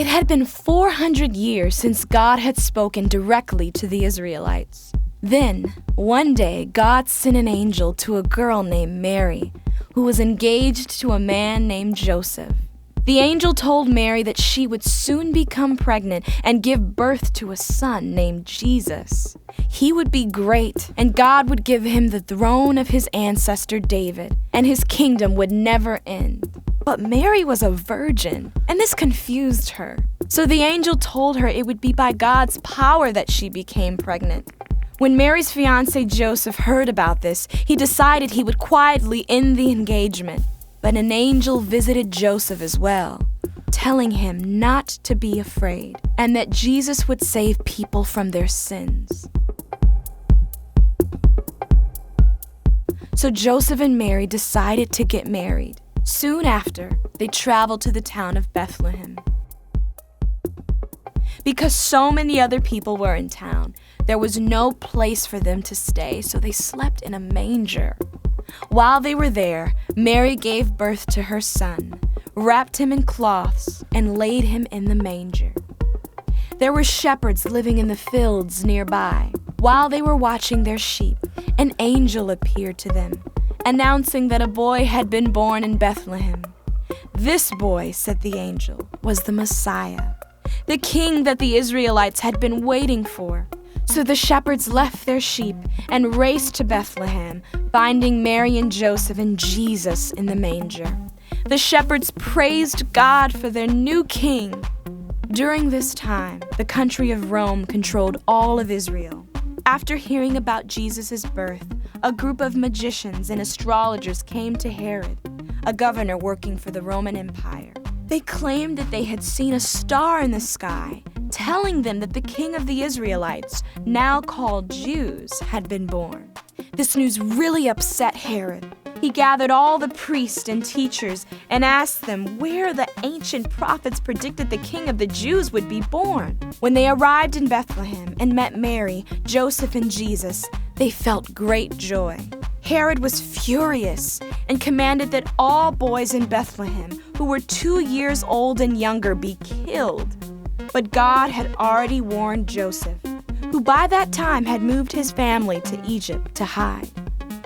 It had been 400 years since God had spoken directly to the Israelites. Then, one day, God sent an angel to a girl named Mary, who was engaged to a man named Joseph. The angel told Mary that she would soon become pregnant and give birth to a son named Jesus. He would be great, and God would give him the throne of his ancestor David, and his kingdom would never end. But Mary was a virgin, and this confused her. So the angel told her it would be by God's power that she became pregnant. When Mary's fiancé Joseph heard about this, he decided he would quietly end the engagement. But an angel visited Joseph as well, telling him not to be afraid and that Jesus would save people from their sins. So Joseph and Mary decided to get married. Soon after, they traveled to the town of Bethlehem. Because so many other people were in town, there was no place for them to stay, so they slept in a manger. While they were there, Mary gave birth to her son, wrapped him in cloths, and laid him in the manger. There were shepherds living in the fields nearby. While they were watching their sheep, an angel appeared to them, announcing that a boy had been born in Bethlehem. This boy, said the angel, was the Messiah, the king that the Israelites had been waiting for. So the shepherds left their sheep and raced to Bethlehem, finding Mary and Joseph and Jesus in the manger. The shepherds praised God for their new king. During this time, the country of Rome controlled all of Israel. After hearing about Jesus' birth, a group of magicians and astrologers came to Herod, a governor working for the Roman Empire. They claimed that they had seen a star in the sky, telling them that the king of the Israelites, now called Jews, had been born. This news really upset Herod. He gathered all the priests and teachers and asked them where the ancient prophets predicted the king of the Jews would be born. When they arrived in Bethlehem and met Mary, Joseph, and Jesus, they felt great joy. Herod was furious and commanded that all boys in Bethlehem who were 2 years old and younger be killed. But God had already warned Joseph, who by that time had moved his family to Egypt to hide.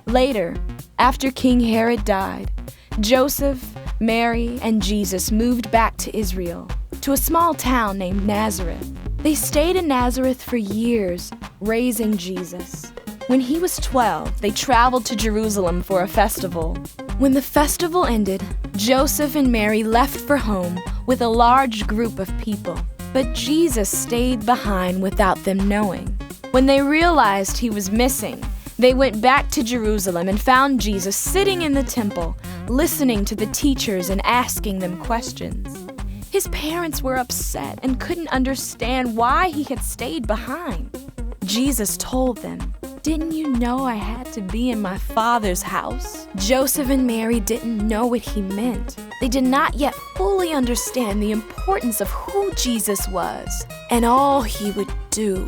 Later, after King Herod died, Joseph, Mary, and Jesus moved back to Israel, to a small town named Nazareth. They stayed in Nazareth for years, raising Jesus. When he was 12, they traveled to Jerusalem for a festival. When the festival ended, Joseph and Mary left for home with a large group of people. But Jesus stayed behind without them knowing. When they realized he was missing, they went back to Jerusalem and found Jesus sitting in the temple, listening to the teachers and asking them questions. His parents were upset and couldn't understand why he had stayed behind. Jesus told them, "Didn't you know I had to be in my Father's house?" Joseph and Mary didn't know what he meant. They did not yet fully understand the importance of who Jesus was and all he would do.